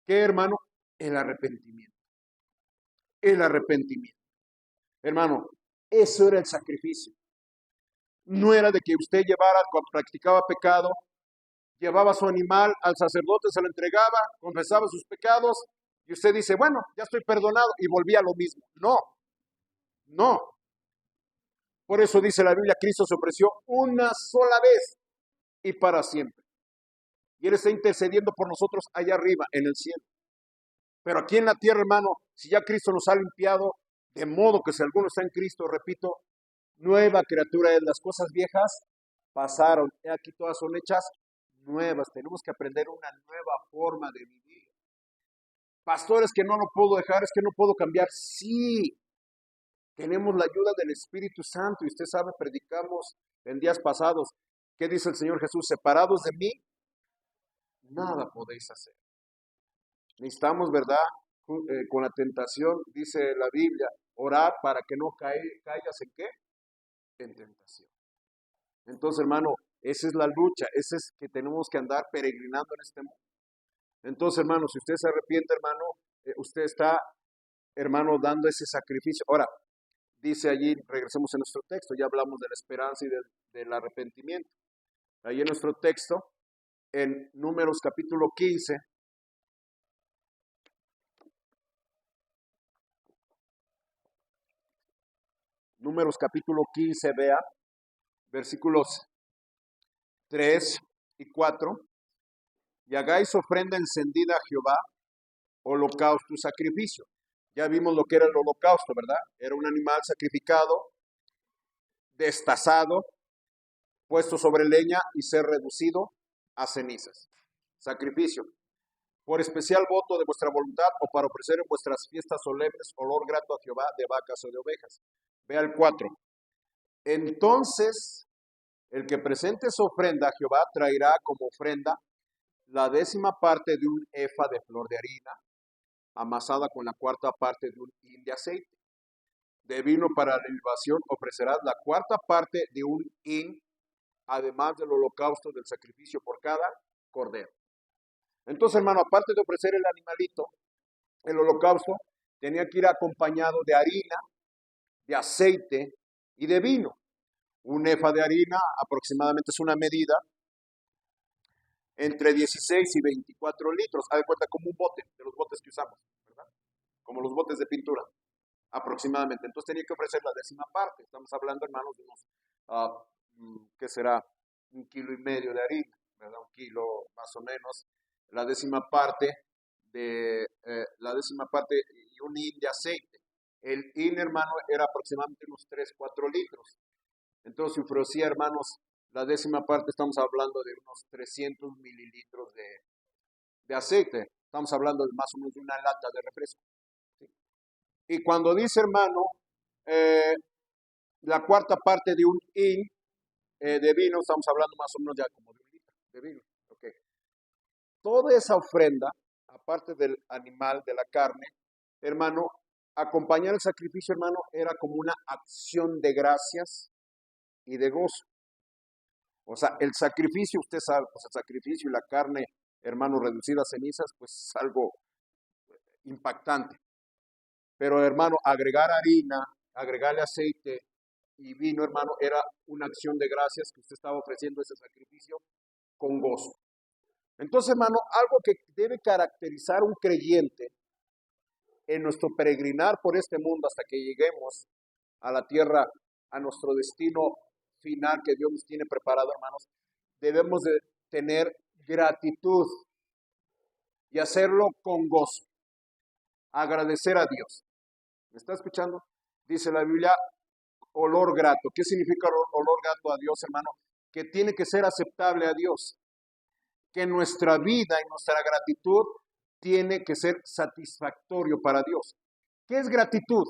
¿Qué, hermano? El arrepentimiento. El arrepentimiento. Hermano, eso era el sacrificio. No era de que usted llevara, cuando practicaba pecado, llevaba su animal al sacerdote, se lo entregaba, confesaba sus pecados, y usted dice, bueno, ya estoy perdonado, y volvía a lo mismo. No, no. Por eso dice la Biblia, Cristo se ofreció una sola vez y para siempre. Y Él está intercediendo por nosotros allá arriba, en el cielo. Pero aquí en la tierra, hermano, si ya Cristo nos ha limpiado, de modo que si alguno está en Cristo, repito, nueva criatura es, las cosas viejas pasaron, y aquí todas son hechas nuevas. Tenemos que aprender una nueva forma de vivir. Pastores, que no lo puedo dejar, es que no puedo cambiar. Sí, tenemos la ayuda del Espíritu Santo y usted sabe, predicamos en días pasados. ¿Qué dice el Señor Jesús? Separados de mí, nada podéis hacer. Necesitamos, ¿verdad? Con la tentación, dice la Biblia, orar para que no caigas en qué? En tentación. Entonces, hermano, esa es la lucha, esa es que tenemos que andar peregrinando en este mundo. Entonces, hermano, si usted se arrepiente, hermano, usted está, hermano, dando ese sacrificio. Ahora, dice allí, regresemos a nuestro texto, ya hablamos de la esperanza y del arrepentimiento. Ahí en nuestro texto, en Números capítulo 15, Números capítulo 15, vea, versículos 3 y 4. Y hagáis ofrenda encendida a Jehová, holocausto y sacrificio. Ya vimos lo que era el holocausto, ¿verdad? Era un animal sacrificado, destazado, puesto sobre leña y ser reducido a cenizas. Sacrificio. Por especial voto de vuestra voluntad o para ofrecer en vuestras fiestas solemnes olor grato a Jehová de vacas o de ovejas. Vea el 4. Entonces, el que presente su ofrenda a Jehová traerá como ofrenda la 10ª parte de un efa de flor de harina, amasada con la 4ª parte de un hin de aceite. De vino para la libación ofrecerás la 4ª parte de un hin, además del holocausto del sacrificio por cada cordero. Entonces, hermano, aparte de ofrecer el animalito, el holocausto tenía que ir acompañado de harina, de aceite y de vino. Un efa de harina aproximadamente es una medida entre 16 y 24 litros. Haz de cuenta como un bote, de los botes que usamos, ¿verdad? Como los botes de pintura, aproximadamente. Entonces tenía que ofrecer la 10ª parte. Estamos hablando, hermanos, de unos, ¿qué será? 1,5 kilos de harina, ¿verdad? 1 kilo más o menos. La 10ª parte y un hin de aceite. El hin, hermano, era aproximadamente unos 3, 4 litros. Entonces ofrecía, hermanos, la décima parte estamos hablando de unos 300 mililitros de aceite. Estamos hablando de más o menos de una lata de refresco. ¿Sí? Y cuando dice, hermano, eh, la cuarta parte de un hin de vino, estamos hablando más o menos ya como de un litro de vino. Okay. Toda esa ofrenda, aparte del animal, de la carne, hermano, acompañar el sacrificio, hermano, era como una acción de gracias y de gozo. O sea, el sacrificio, usted sabe, pues el sacrificio y la carne, hermano, reducida a cenizas, pues es algo impactante. Pero, hermano, agregar harina, agregarle aceite y vino, hermano, era una acción de gracias que usted estaba ofreciendo ese sacrificio con gozo. Entonces, hermano, algo que debe caracterizar un creyente en nuestro peregrinar por este mundo hasta que lleguemos a la tierra, a nuestro destino final que Dios nos tiene preparado, hermanos, debemos de tener gratitud y hacerlo con gozo. Agradecer a Dios. ¿Me está escuchando? Dice la Biblia, olor grato. ¿Qué significa olor grato a Dios, hermano? Que tiene que ser aceptable a Dios. Que nuestra vida y nuestra gratitud tiene que ser satisfactorio para Dios. ¿Qué es gratitud?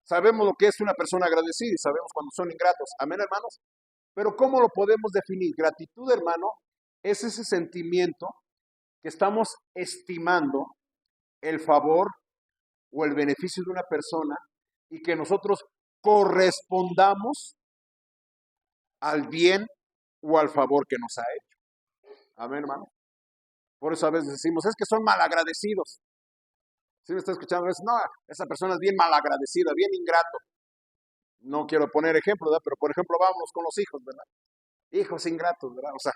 Sabemos lo que es una persona agradecida y sabemos cuando son ingratos. Amén, hermanos. Pero ¿cómo lo podemos definir? Gratitud, hermano, es ese sentimiento que estamos estimando el favor o el beneficio de una persona y que nosotros correspondamos al bien o al favor que nos ha hecho. Amén, hermano. Por eso a veces decimos, es que son malagradecidos. ¿Sí me está escuchando? No, esa persona es bien malagradecida, bien ingrato. No quiero poner ejemplo, ¿verdad? Pero por ejemplo, vámonos con los hijos, ¿verdad? Hijos ingratos, ¿verdad? O sea,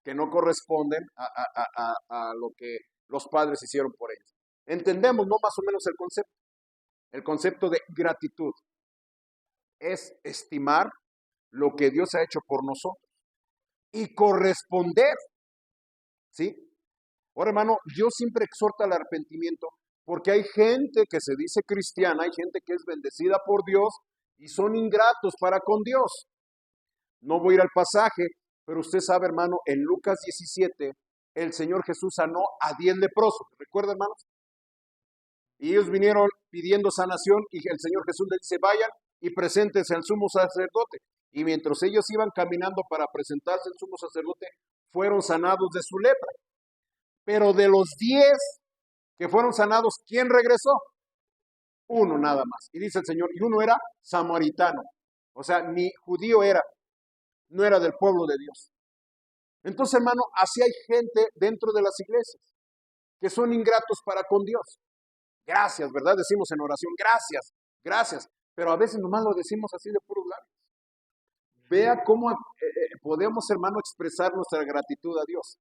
que no corresponden a lo que los padres hicieron por ellos. Entendemos, ¿no? Más o menos el concepto. El concepto de gratitud es estimar lo que Dios ha hecho por nosotros y corresponder, ¿sí? Ahora, hermano, Dios siempre exhorta al arrepentimiento porque hay gente que se dice cristiana, hay gente que es bendecida por Dios y son ingratos para con Dios. No voy a ir al pasaje, pero usted sabe, hermano, en Lucas 17, el Señor Jesús sanó a 10 leprosos. ¿Recuerda, hermanos? Y ellos vinieron pidiendo sanación y el Señor Jesús les dice, vayan y preséntense al sumo sacerdote. Y mientras ellos iban caminando para presentarse al sumo sacerdote, fueron sanados de su lepra. Pero de los 10 que fueron sanados, ¿quién regresó? Uno nada más. Y dice el Señor, y uno era samaritano. O sea, ni judío era, no era del pueblo de Dios. Entonces, hermano, así hay gente dentro de las iglesias que son ingratos para con Dios. Gracias, ¿verdad? Decimos en oración, gracias, gracias. Pero a veces nomás lo decimos así de puros labios. Vea cómo podemos, hermano, expresar nuestra gratitud a Dios.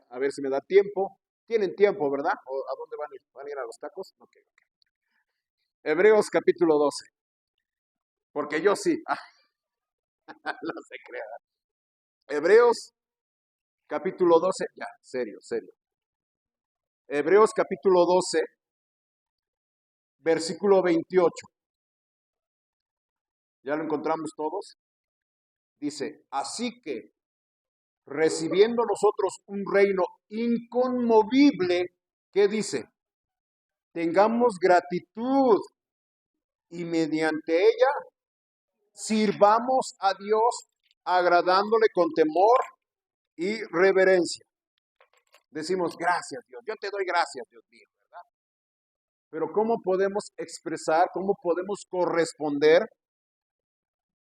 A ver si me da tiempo. Tienen tiempo, ¿verdad? ¿O a dónde van a ir? ¿Van a ir a los tacos? Ok. Hebreos capítulo 12. Porque yo sí. No se crea. Hebreos capítulo 12. Ya, serio, serio. Hebreos capítulo 12, versículo 28. ¿Ya lo encontramos todos? Dice, así que recibiendo nosotros un reino inconmovible, ¿qué dice? Tengamos gratitud y mediante ella sirvamos a Dios agradándole con temor y reverencia. Decimos, gracias Dios, yo te doy gracias Dios mío, ¿verdad? Pero ¿cómo podemos expresar, cómo podemos corresponder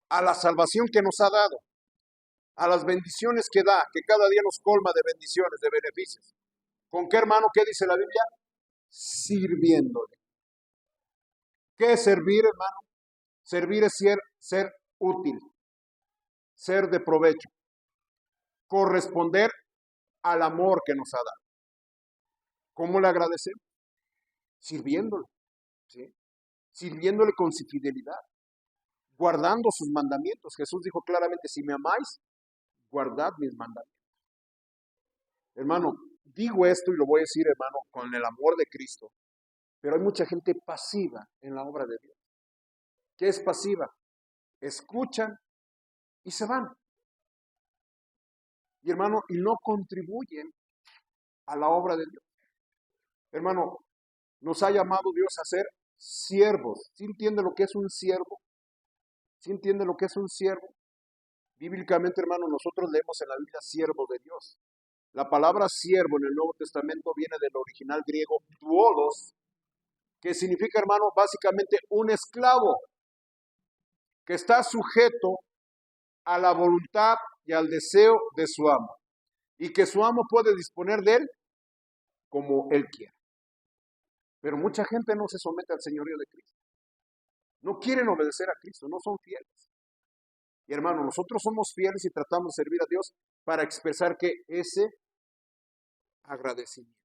a la salvación que nos ha dado? A las bendiciones que da, que cada día nos colma de bendiciones, de beneficios. ¿Con qué, hermano? ¿Qué dice la Biblia? Sirviéndole. ¿Qué es servir, hermano? Servir es ser útil, ser de provecho, corresponder al amor que nos ha dado. ¿Cómo le agradecemos? Sirviéndole, ¿sí? Sirviéndole con su fidelidad, guardando sus mandamientos. Jesús dijo claramente, si me amáis, guardad mis mandamientos. Hermano, digo esto y lo voy a decir, hermano, con el amor de Cristo, pero hay mucha gente pasiva en la obra de Dios. ¿Qué es pasiva? Escuchan y se van. Y hermano, y no contribuyen a la obra de Dios. Hermano, nos ha llamado Dios a ser siervos. ¿Sí entiende lo que es un siervo? ¿Sí entiende lo que es un siervo? Bíblicamente, hermano, nosotros leemos en la Biblia siervo de Dios. La palabra siervo en el Nuevo Testamento viene del original griego doulos, que significa, hermano, básicamente un esclavo que está sujeto a la voluntad y al deseo de su amo, y que su amo puede disponer de él como él quiera. Pero mucha gente no se somete al señorío de Cristo. No quieren obedecer a Cristo, no son fieles. Y hermano, nosotros somos fieles y tratamos de servir a Dios para expresar que ese agradecimiento,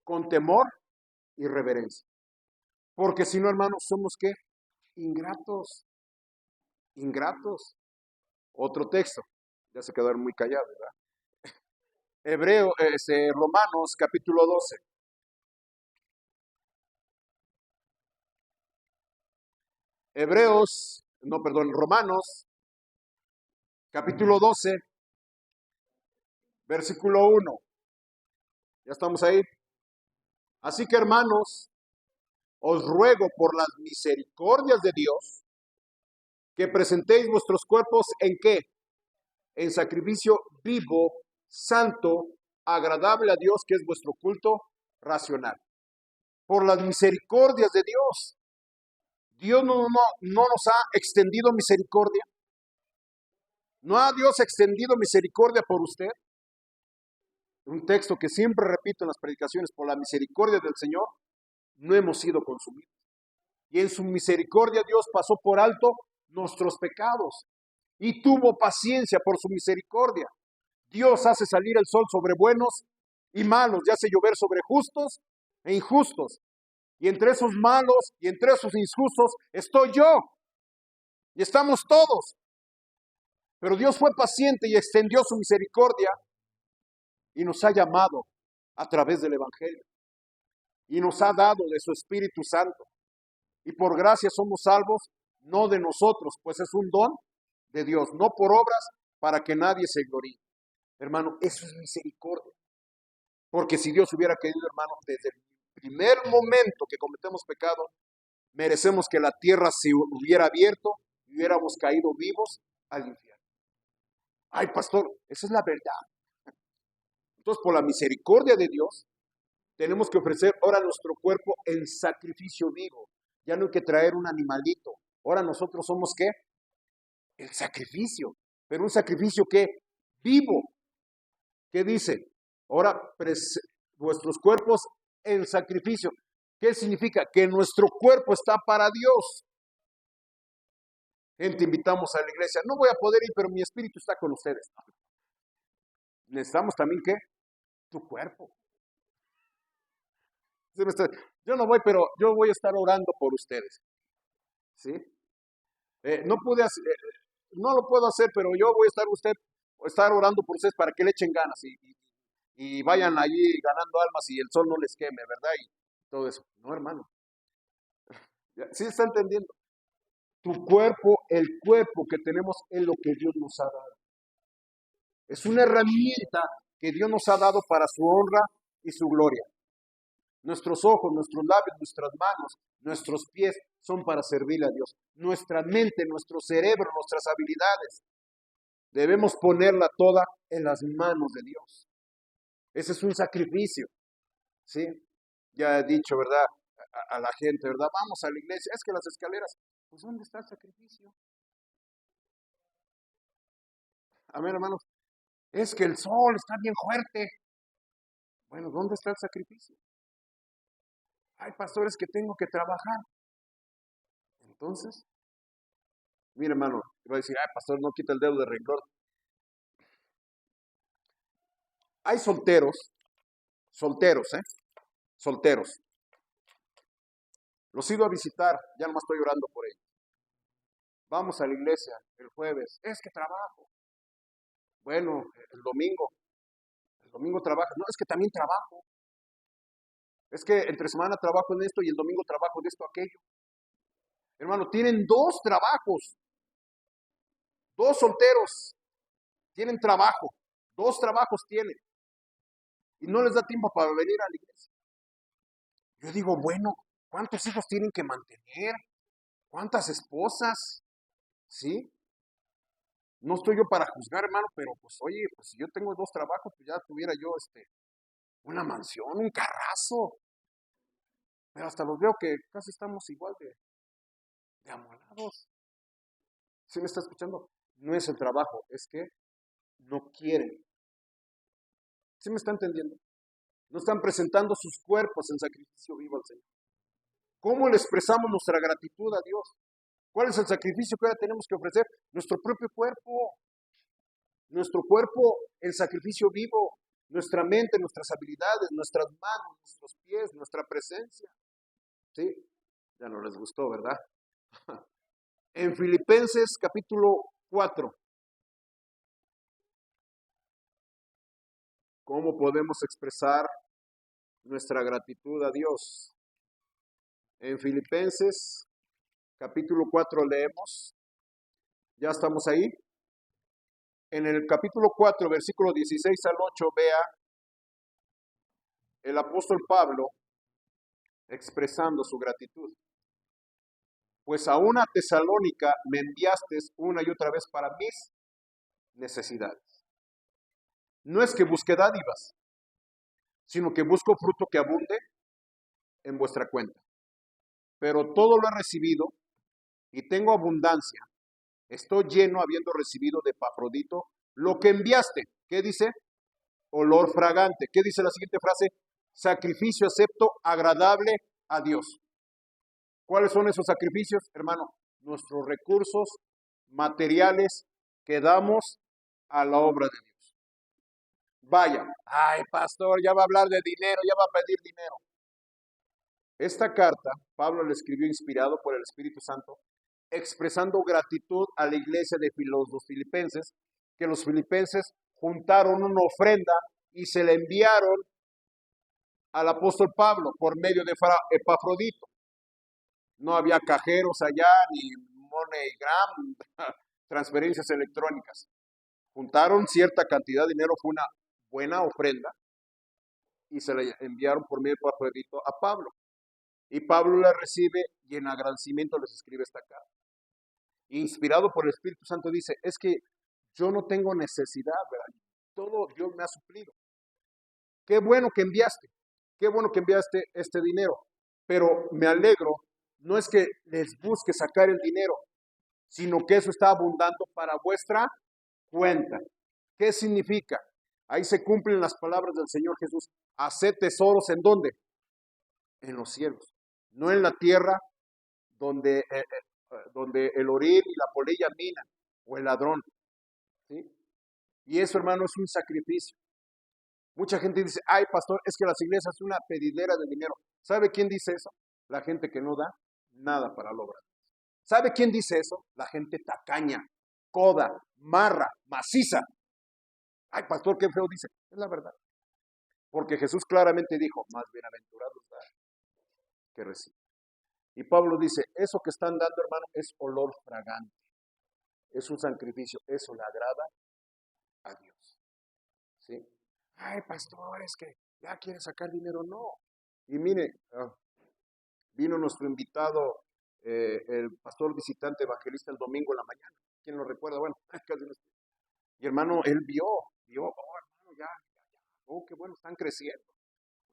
con temor y reverencia. Porque si no, hermanos, somos ¿qué? Ingratos. Ingratos. Otro texto. Ya se quedaron muy callados, ¿verdad? Romanos capítulo 12. Romanos capítulo 12, versículo 1. Ya estamos ahí. Así que, hermanos, os ruego por las misericordias de Dios que presentéis vuestros cuerpos ¿en qué? En sacrificio vivo, santo, agradable a Dios, que es vuestro culto racional. Por las misericordias de Dios. Dios no nos ha extendido misericordia. ¿No ha Dios extendido misericordia por usted? Un texto que siempre repito en las predicaciones: por la misericordia del Señor no hemos sido consumidos. Y en su misericordia Dios pasó por alto nuestros pecados y tuvo paciencia por su misericordia. Dios hace salir el sol sobre buenos y malos, y hace llover sobre justos e injustos. Y entre esos malos y entre esos injustos estoy yo. Y estamos todos. Pero Dios fue paciente y extendió su misericordia y nos ha llamado a través del Evangelio. Y nos ha dado de su Espíritu Santo. Y por gracia somos salvos, no de nosotros, pues es un don de Dios, no por obras para que nadie se gloríe. Hermano, eso es misericordia. Porque si Dios hubiera querido, hermano, desde el primer momento que cometemos pecado, merecemos que la tierra se hubiera abierto y hubiéramos caído vivos al infierno. Ay, pastor, esa es la verdad. Entonces, por la misericordia de Dios, tenemos que ofrecer ahora nuestro cuerpo en sacrificio vivo. Ya no hay que traer un animalito. Ahora nosotros somos ¿qué? El sacrificio. Pero un sacrificio ¿qué? Vivo. ¿Qué dice? Ahora vuestros cuerpos en sacrificio. ¿Qué significa? Que nuestro cuerpo está para Dios. Gente, invitamos a la iglesia. No voy a poder ir, pero mi espíritu está con ustedes. Necesitamos también ¿qué? Tu cuerpo. Yo no voy, pero yo voy a estar orando por ustedes. ¿Sí? No lo puedo hacer, pero yo voy a estar orando por ustedes para que le echen ganas y vayan allí ganando almas y el sol no les queme, ¿verdad? Y todo eso. No, hermano. ¿Sí está entendiendo? Tu cuerpo, el cuerpo que tenemos es lo que Dios nos ha dado. Es una herramienta que Dios nos ha dado para su honra y su gloria. Nuestros ojos, nuestros labios, nuestras manos, nuestros pies son para servirle a Dios. Nuestra mente, nuestro cerebro, nuestras habilidades, debemos ponerla toda en las manos de Dios. Ese es un sacrificio, ¿sí? Ya he dicho, ¿verdad? A la gente, ¿verdad? Vamos a la iglesia. Es que las escaleras, pues ¿dónde está el sacrificio? A ver, hermanos, es que el sol está bien fuerte. Bueno, ¿dónde está el sacrificio? Hay pastores que tengo que trabajar. Entonces, mire, hermano, va a decir, ay, pastor, no quita el dedo de renglón. Hay solteros, solteros. Los he ido a visitar, ya nomás estoy orando por ellos. Vamos a la iglesia el jueves, es que trabajo. Bueno, el domingo trabaja. No, es que también trabajo. Es que entre semana trabajo en esto y el domingo trabajo de esto, aquello. Hermano, tienen dos trabajos. 2 solteros tienen trabajo, 2 trabajos tienen y no les da tiempo para venir a la iglesia. Yo digo, bueno, ¿cuántos hijos tienen que mantener? ¿Cuántas esposas? ¿Sí? No estoy yo para juzgar, hermano, pero pues oye, pues si yo tengo 2 trabajos, pues ya tuviera yo una mansión, un carrazo. Pero hasta los veo que casi estamos igual de amolados. ¿Sí me está escuchando? No es el trabajo, es que no quieren. ¿Sí me está entendiendo? No están presentando sus cuerpos en sacrificio vivo al Señor. ¿Cómo le expresamos nuestra gratitud a Dios? ¿Cuál es el sacrificio que ahora tenemos que ofrecer? Nuestro propio cuerpo. Nuestro cuerpo, el sacrificio vivo. Nuestra mente, nuestras habilidades, nuestras manos, nuestros pies, nuestra presencia. ¿Sí? Ya no les gustó, ¿verdad? En Filipenses capítulo 4. ¿Cómo podemos expresar nuestra gratitud a Dios? En Filipenses capítulo 4 leemos. ¿Ya estamos ahí? En el capítulo 4, versículo 16 al 8, vea el apóstol Pablo expresando su gratitud. Pues a una Tesalónica me enviaste una y otra vez para mis necesidades. No es que busque dádivas, sino que busco fruto que abunde en vuestra cuenta. Pero todo lo he recibido y tengo abundancia. Estoy lleno habiendo recibido de Epafrodito lo que enviaste. ¿Qué dice? Olor fragante. ¿Qué dice la siguiente frase? Sacrificio acepto, agradable a Dios. ¿Cuáles son esos sacrificios, hermano? Nuestros recursos materiales que damos a la obra de Dios. Vaya, ay, pastor, ya va a hablar de dinero, ya va a pedir dinero. Esta carta, Pablo la escribió inspirado por el Espíritu Santo, expresando gratitud a la iglesia de los filipenses, que los filipenses juntaron una ofrenda y se la enviaron al apóstol Pablo por medio de Epafrodito. No había cajeros allá, ni MoneyGram, transferencias electrónicas. Juntaron cierta cantidad de dinero, fue una buena ofrenda, y se la enviaron por medio de Epafrodito a Pablo. Y Pablo la recibe y en agradecimiento les escribe esta carta. Inspirado por el Espíritu Santo dice, es que yo no tengo necesidad, ¿verdad? Todo Dios me ha suplido. Qué bueno que enviaste este dinero, pero me alegro, no es que les busque sacar el dinero, sino que eso está abundando para vuestra cuenta. ¿Qué significa? Ahí se cumplen las palabras del Señor Jesús. Haced tesoros ¿en dónde? En los cielos, no en la tierra donde el orín y la polilla minan, o el ladrón. ¿Sí? Y eso, hermano, es un sacrificio. Mucha gente dice, ay, pastor, es que las iglesias son una pedidera de dinero. ¿Sabe quién dice eso? La gente que no da nada para la obra. ¿Sabe quién dice eso? La gente tacaña, coda, marra, maciza. Ay, pastor, qué feo dice. Es la verdad. Porque Jesús claramente dijo, más bienaventurados dar que reciben. Y Pablo dice, eso que están dando, hermano, es olor fragante. Es un sacrificio. Eso le agrada a Dios. ¿Sí? Ay, pastor, es que ya quiere sacar dinero. No. Y mire, vino nuestro invitado, el pastor visitante evangelista el domingo en la mañana. ¿Quién lo recuerda? Bueno, casi no estoy. Y hermano, él vio, oh, hermano, ya, oh, qué bueno, están creciendo.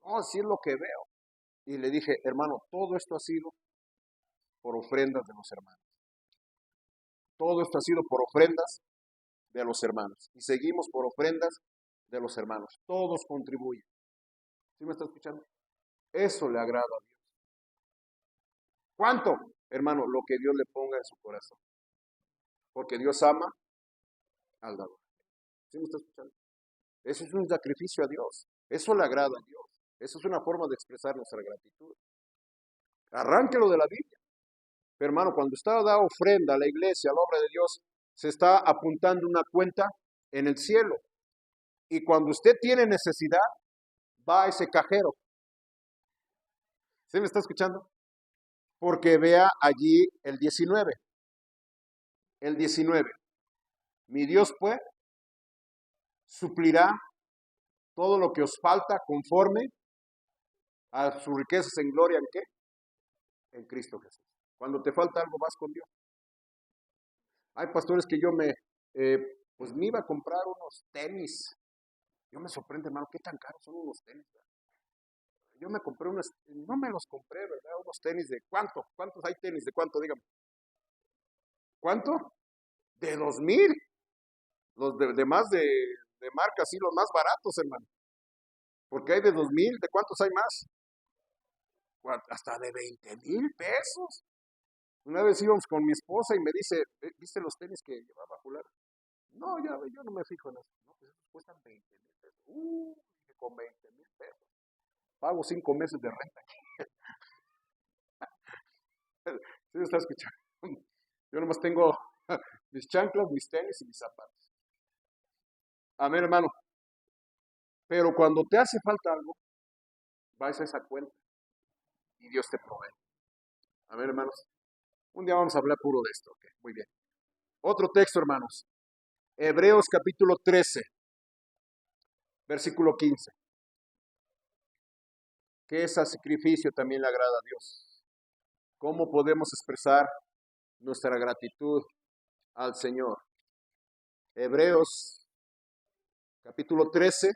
No, así es lo que veo. Y le dije, hermano, todo esto ha sido por ofrendas de los hermanos. Todo esto ha sido por ofrendas de los hermanos. Y seguimos por ofrendas de los hermanos. Todos contribuyen. ¿Sí me está escuchando? Eso le agrada a Dios. ¿Cuánto? Hermano, lo que Dios le ponga en su corazón. Porque Dios ama al dador. ¿Sí me está escuchando? Eso es un sacrificio a Dios. Eso le agrada a Dios. Eso es una forma de expresar nuestra gratitud. Arránquelo de la Biblia. Pero hermano, cuando usted da ofrenda a la iglesia, a la obra de Dios, se está apuntando una cuenta en el cielo. Y cuando usted tiene necesidad, va a ese cajero. ¿Sí me está escuchando? Porque vea allí el 19. El 19. Mi Dios, pues, suplirá todo lo que os falta conforme a sus riquezas en gloria, ¿en qué? En Cristo Jesús. Cuando te falta algo, vas con Dios. Hay pastores que pues me iba a comprar unos tenis. Yo me sorprende, hermano, qué tan caros son unos tenis, ¿verdad? Yo me compré no me los compré, ¿verdad? Unos tenis de ¿cuánto? ¿Cuántos hay tenis de cuánto? Dígame. ¿Cuánto? De 2,000. Los de más de marca, sí, los más baratos, hermano. Porque hay de 2,000, ¿de cuántos hay más? Hasta de 20,000 pesos. Una vez íbamos con mi esposa y me dice, ¿viste los tenis que llevaba Jular? No, ya, yo no me fijo en eso. No, pues esos cuestan 20,000 pesos. Con 20,000 pesos. Pago 5 meses de renta. ¿Sí me está escuchando? Yo nomás tengo mis chanclas, mis tenis y mis zapatos. Amén, hermano. Pero cuando te hace falta algo, vas a esa cuenta y Dios te provee. Amén, hermanos. Un día vamos a hablar puro de esto. Okay, muy bien. Otro texto, hermanos. Hebreos capítulo 13, versículo 15. Que ese sacrificio también le agrada a Dios. ¿Cómo podemos expresar nuestra gratitud al Señor? Hebreos capítulo 13,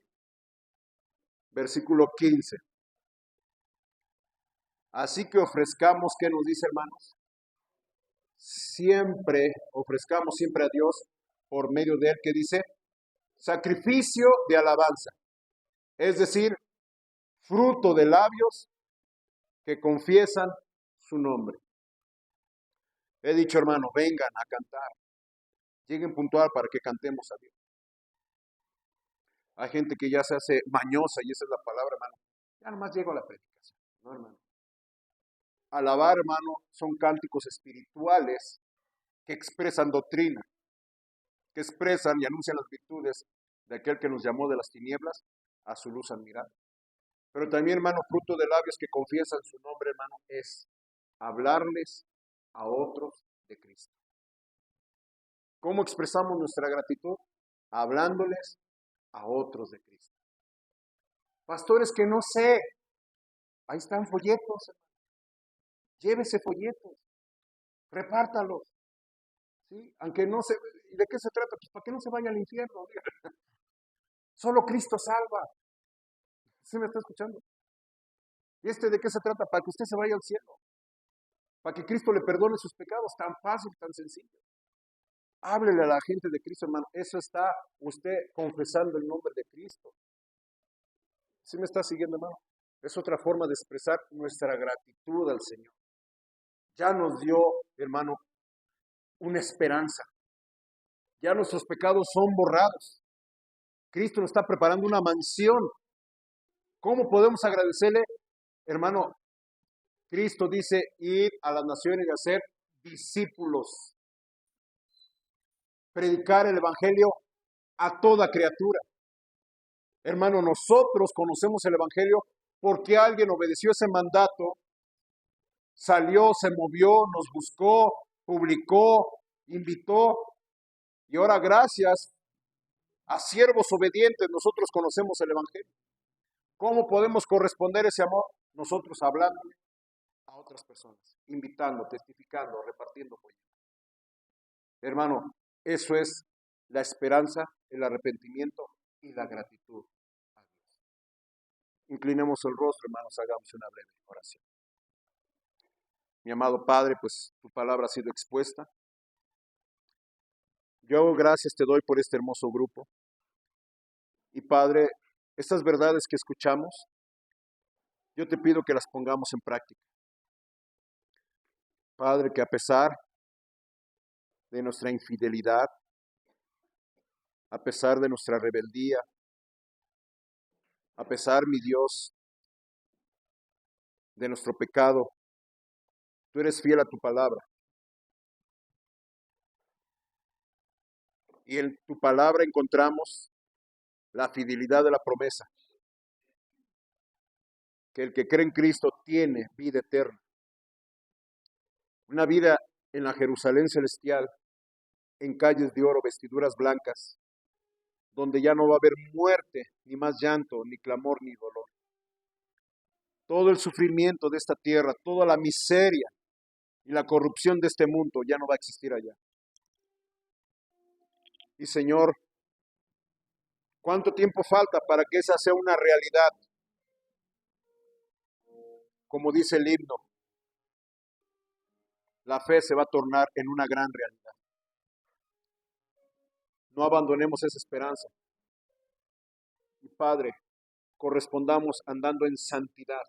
versículo 15. Así que ofrezcamos, ¿qué nos dice, hermanos? Ofrezcamos siempre a Dios por medio de él, que dice, sacrificio de alabanza. Es decir, fruto de labios que confiesan su nombre. He dicho, hermano, vengan a cantar. Lleguen puntual para que cantemos a Dios. Hay gente que ya se hace mañosa, y esa es la palabra, hermano. Ya nomás llego a la predicación. No, hermano. Alabar, hermano, son cánticos espirituales que expresan doctrina, que expresan y anuncian las virtudes de aquel que nos llamó de las tinieblas a su luz admirable. Pero también, hermano, fruto de labios que confiesan su nombre, hermano, es hablarles a otros de Cristo. ¿Cómo expresamos nuestra gratitud? Hablándoles a otros de Cristo. Pastores que no sé, ahí están folletos, llévese folletos, repártalos, ¿sí? Aunque no se, ¿y de qué se trata? Pues para que no se vaya al infierno. Solo Cristo salva. ¿Sí me está escuchando? ¿Y de qué se trata? Para que usted se vaya al cielo, para que Cristo le perdone sus pecados, tan fácil, tan sencillo. Háblele a la gente de Cristo, hermano. Eso está usted confesando el nombre de Cristo. ¿Sí me está siguiendo, hermano? Es otra forma de expresar nuestra gratitud al Señor. Ya nos dio, hermano, una esperanza. Ya nuestros pecados son borrados. Cristo nos está preparando una mansión. ¿Cómo podemos agradecerle? Hermano, Cristo dice ir a las naciones y hacer discípulos. Predicar el Evangelio a toda criatura. Hermano, nosotros conocemos el Evangelio porque alguien obedeció ese mandato, salió, se movió, nos buscó, publicó, invitó, y ahora gracias a siervos obedientes nosotros conocemos el Evangelio. ¿Cómo podemos corresponder ese amor? Nosotros hablándole a otras personas, invitando, testificando, repartiendo folletos. Hermano, eso es la esperanza, el arrepentimiento y la gratitud a Dios. Inclinemos el rostro, hermanos, hagamos una breve oración. Mi amado Padre, pues tu palabra ha sido expuesta. Yo gracias te doy por este hermoso grupo. Y Padre, estas verdades que escuchamos, yo te pido que las pongamos en práctica. Padre, que a pesar de nuestra infidelidad, a pesar de nuestra rebeldía, a pesar, mi Dios, de nuestro pecado, tú eres fiel a tu palabra. Y en tu palabra encontramos la fidelidad de la promesa, que el que cree en Cristo tiene vida eterna. Una vida en la Jerusalén celestial, en calles de oro, vestiduras blancas, donde ya no va a haber muerte, ni más llanto, ni clamor, ni dolor. Todo el sufrimiento de esta tierra, toda la miseria y la corrupción de este mundo ya no va a existir allá. Y Señor, ¿cuánto tiempo falta para que esa sea una realidad? Como dice el himno, la fe se va a tornar en una gran realidad. No abandonemos esa esperanza. Y Padre, correspondamos andando en santidad,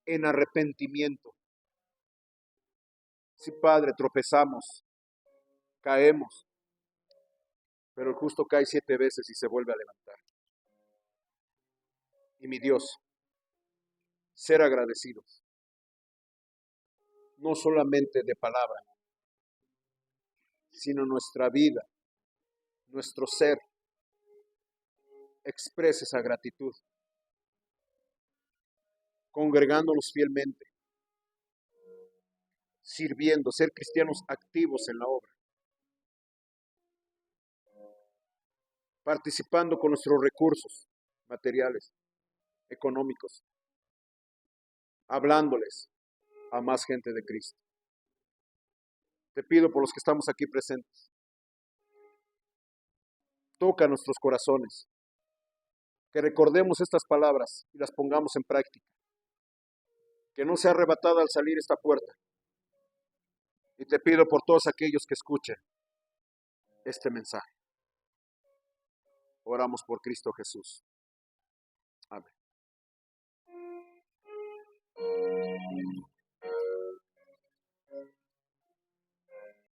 en arrepentimiento. Sí, Padre, tropezamos, caemos, pero el justo cae 7 veces y se vuelve a levantar. Y mi Dios, ser agradecidos, no solamente de palabra, sino nuestra vida, nuestro ser, exprese esa gratitud, congregándonos fielmente, sirviendo, ser cristianos activos en la obra, participando con nuestros recursos materiales, económicos, hablándoles a más gente de Cristo. Te pido por los que estamos aquí presentes, toca nuestros corazones, que recordemos estas palabras y las pongamos en práctica, que no sea arrebatada al salir esta puerta. Y te pido por todos aquellos que escuchen este mensaje. Oramos por Cristo Jesús. Amén.